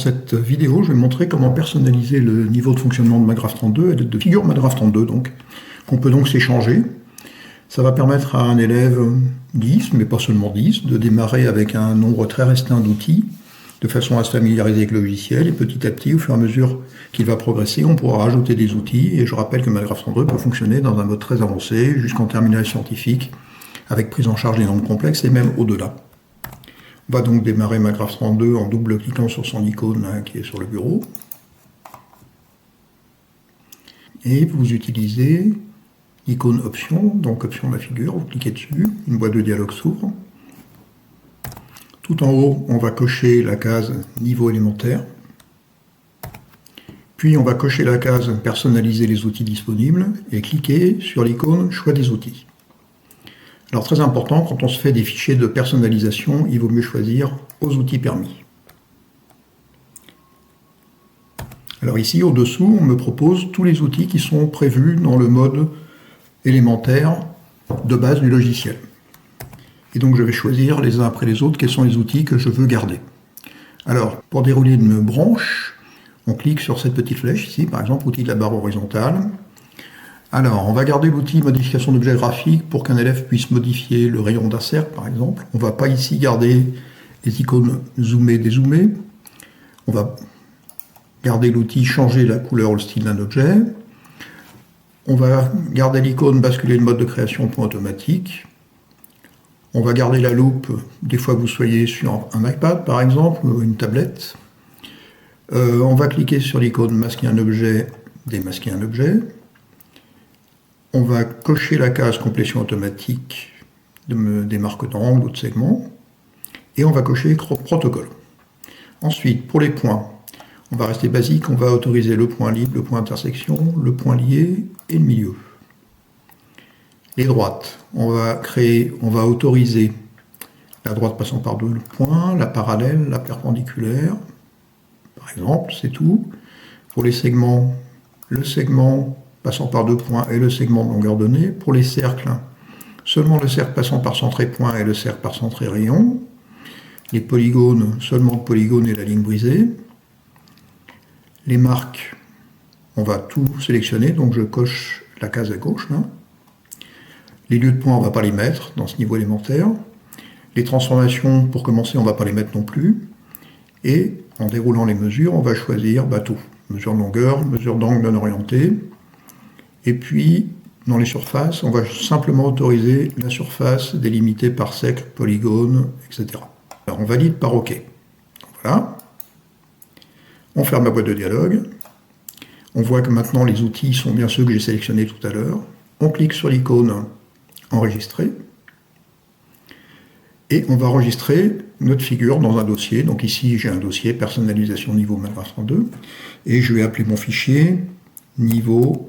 cette vidéo, je vais montrer comment personnaliser le niveau de fonctionnement de MaGraph32 et de figure MaGraph32, qu'on peut donc s'échanger. Ça va permettre à un élève 10, mais pas seulement 10, de démarrer avec un nombre très restreint d'outils, de façon à se familiariser avec le logiciel, et petit à petit, au fur et à mesure qu'il va progresser, on pourra rajouter des outils, et je rappelle que MaGraph32 peut fonctionner dans un mode très avancé, jusqu'en terminale scientifique, avec prise en charge des nombres complexes, et même au-delà. On va donc démarrer MaGraph32 en double-cliquant sur son icône là, qui est sur le bureau. Et vous utilisez l'icône option, donc option de la figure, vous cliquez dessus, une boîte de dialogue s'ouvre. Tout en haut, on va cocher la case niveau élémentaire. Puis on va cocher la case personnaliser les outils disponibles et cliquer sur l'icône choix des outils. Alors très important, quand on se fait des fichiers de personnalisation, il vaut mieux choisir aux outils permis. Alors ici, au-dessous, on me propose tous les outils qui sont prévus dans le mode élémentaire de base du logiciel. Et donc je vais choisir les uns après les autres quels sont les outils que je veux garder. Alors, pour dérouler une branche, on clique sur cette petite flèche ici, par exemple, outil de la barre horizontale. Alors, on va garder l'outil modification d'objets graphiques pour qu'un élève puisse modifier le rayon d'un cercle, par exemple. On ne va pas ici garder les icônes zoomer, dézoomer. On va garder l'outil changer la couleur ou le style d'un objet. On va garder l'icône basculer le mode de création point automatique. On va garder la loupe des fois que vous soyez sur un iPad, par exemple, ou une tablette. On va cliquer sur l'icône masquer un objet, démasquer un objet. On va cocher la case complétion automatique des marques d'angle ou de segments. Et on va cocher protocole. Ensuite, pour les points, on va rester basique, on va autoriser le point libre, le point intersection, le point lié et le milieu. Les droites, on va autoriser la droite passant par deux points, la parallèle, la perpendiculaire, par exemple, c'est tout. Pour les segments, le segment passant par deux points et le segment de longueur donnée. Pour les cercles, seulement le cercle passant par centré point et le cercle par centré rayon. Les polygones, seulement le polygone et la ligne brisée. Les marques, on va tout sélectionner, donc je coche la case à gauche. Là. Les lieux de points, on ne va pas les mettre dans ce niveau élémentaire. Les transformations, pour commencer, on ne va pas les mettre non plus. Et en déroulant les mesures, on va choisir tout. Mesure de longueur, mesure d'angle non orienté. Et puis, dans les surfaces, on va simplement autoriser la surface délimitée par cercle, polygone, etc. Alors, on valide par OK. Voilà. On ferme la boîte de dialogue. On voit que maintenant, les outils sont bien ceux que j'ai sélectionnés tout à l'heure. On clique sur l'icône Enregistrer. Et on va enregistrer notre figure dans un dossier. Donc ici, j'ai un dossier personnalisation niveau MaGraph32. Et je vais appeler mon fichier niveau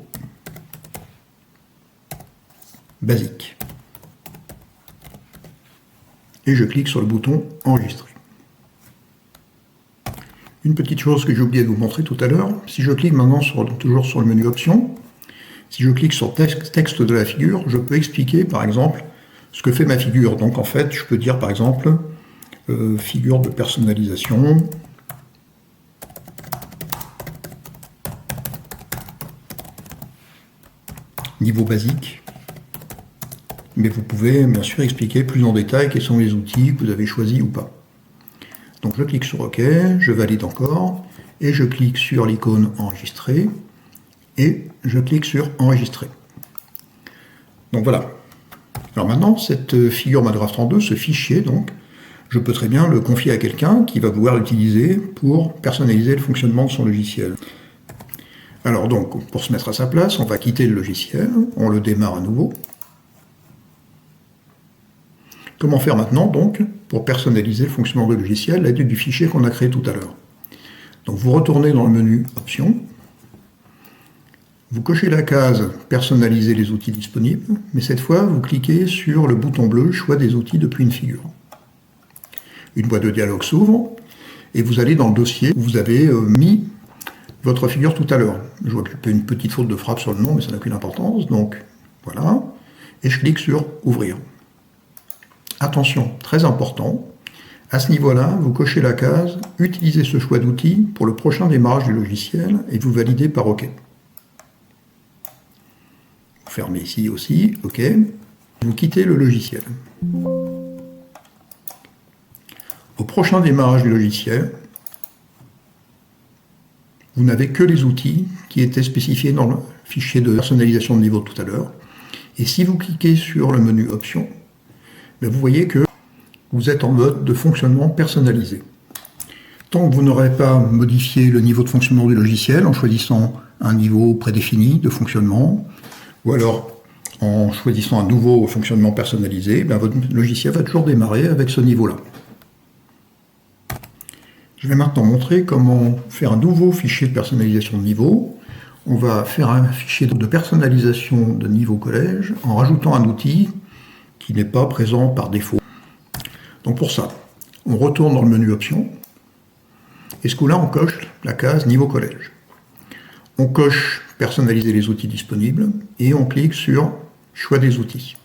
basique. Et je clique sur le bouton Enregistrer. Une petite chose que j'ai oublié de vous montrer tout à l'heure, si je clique maintenant toujours sur le menu Options, si je clique sur Texte de la figure, je peux expliquer par exemple ce que fait ma figure. Donc en fait, je peux dire par exemple figure de personnalisation, niveau basique. Mais vous pouvez bien sûr expliquer plus en détail quels sont les outils que vous avez choisis ou pas. Donc je clique sur OK, je valide encore, et je clique sur l'icône Enregistrer, et je clique sur Enregistrer. Donc voilà. Alors maintenant, cette figure MaGraph32, ce fichier, donc, je peux très bien le confier à quelqu'un qui va pouvoir l'utiliser pour personnaliser le fonctionnement de son logiciel. Alors donc, pour se mettre à sa place, on va quitter le logiciel, on le démarre à nouveau. Comment faire maintenant, donc, pour personnaliser le fonctionnement du logiciel à l'aide du fichier qu'on a créé tout à l'heure? Donc vous retournez dans le menu Options, vous cochez la case Personnaliser les outils disponibles, mais cette fois, vous cliquez sur le bouton bleu Choix des outils depuis une figure. Une boîte de dialogue s'ouvre, et vous allez dans le dossier où vous avez mis votre figure tout à l'heure. Je vois qu'il y a une petite faute de frappe sur le nom, mais ça n'a aucune importance, donc voilà. Et je clique sur Ouvrir. Attention, très important, À ce niveau-là, vous cochez la case « Utilisez ce choix d'outils pour le prochain démarrage du logiciel » et vous validez par OK. Vous fermez ici aussi, OK. Vous quittez le logiciel. Au prochain démarrage du logiciel, vous n'avez que les outils qui étaient spécifiés dans le fichier de personnalisation de niveau tout à l'heure. Et si vous cliquez sur le menu Options, vous voyez que vous êtes en mode de fonctionnement personnalisé. Tant que vous n'aurez pas modifié le niveau de fonctionnement du logiciel en choisissant un niveau prédéfini de fonctionnement, ou alors en choisissant un nouveau fonctionnement personnalisé, votre logiciel va toujours démarrer avec ce niveau-là. Je vais maintenant montrer comment faire un nouveau fichier de personnalisation de niveau. On va faire un fichier de personnalisation de niveau collège en rajoutant un outil qui n'est pas présent par défaut. Donc pour ça, on retourne dans le menu Options, et ce coup-là, on coche la case Niveau collège. On coche Personnaliser les outils disponibles, et on clique sur Choix des outils.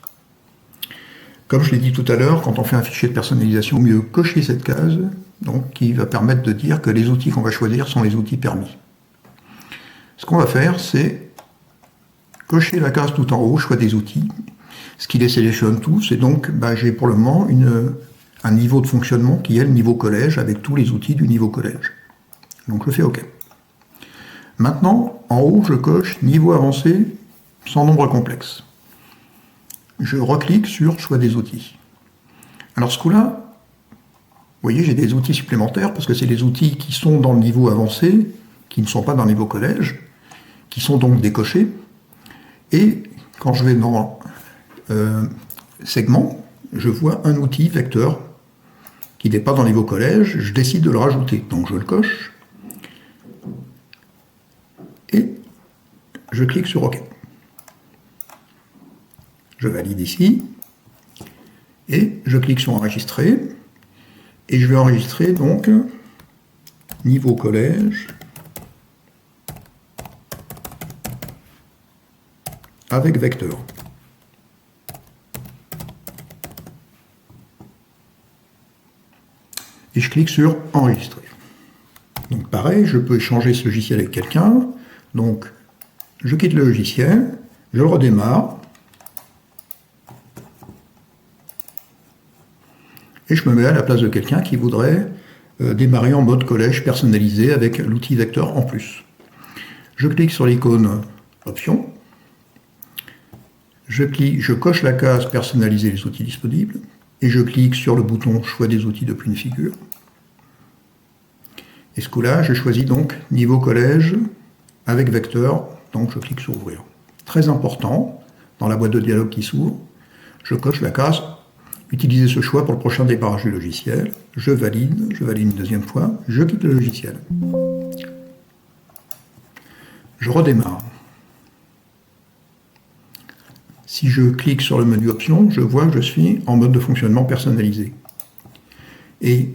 Comme je l'ai dit tout à l'heure, quand on fait un fichier de personnalisation, mieux cocher cette case, donc qui va permettre de dire que les outils qu'on va choisir sont les outils permis. Ce qu'on va faire, c'est cocher la case tout en haut, Choix des outils, ce qui les sélectionne tous, et donc j'ai pour le moment un niveau de fonctionnement qui est le niveau collège avec tous les outils du niveau collège. Donc je fais OK. Maintenant, en haut, je coche niveau avancé sans nombre complexe. Je reclique sur Choix des outils. Alors ce coup-là, vous voyez, j'ai des outils supplémentaires parce que c'est les outils qui sont dans le niveau avancé, qui ne sont pas dans le niveau collège, qui sont donc décochés. Et quand je vais dans Segment, je vois un outil vecteur qui n'est pas dans le niveau collège, je décide de le rajouter. Donc je le coche et je clique sur OK. Je valide ici et je clique sur Enregistrer et je vais enregistrer donc niveau collège avec vecteur. Et je clique sur Enregistrer. Donc pareil, je peux échanger ce logiciel avec quelqu'un. Donc je quitte le logiciel, je le redémarre, et je me mets à la place de quelqu'un qui voudrait démarrer en mode collège personnalisé avec l'outil vecteur en plus. Je clique sur l'icône Options, je coche la case Personnaliser les outils disponibles, et je clique sur le bouton Choix des outils depuis une figure. Et ce coup-là, je choisis donc Niveau collège avec vecteur, donc je clique sur Ouvrir. Très important, dans la boîte de dialogue qui s'ouvre, je coche la case Utiliser ce choix pour le prochain démarrage du logiciel, je valide une deuxième fois, je quitte le logiciel. Je redémarre. Si je clique sur le menu Options, je vois que je suis en mode de fonctionnement personnalisé. Et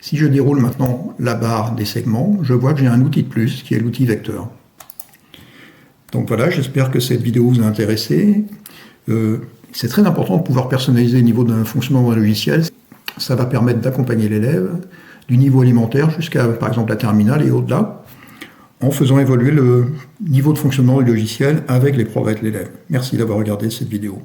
si je déroule maintenant la barre des segments, je vois que j'ai un outil de plus, qui est l'outil vecteur. Donc voilà, j'espère que cette vidéo vous a intéressé. C'est très important de pouvoir personnaliser le niveau d'un fonctionnement d'un logiciel. Ça va permettre d'accompagner l'élève du niveau élémentaire jusqu'à, par exemple, la terminale et au-delà, en faisant évoluer le niveau de fonctionnement du logiciel avec les progrès de l'élève. Merci d'avoir regardé cette vidéo.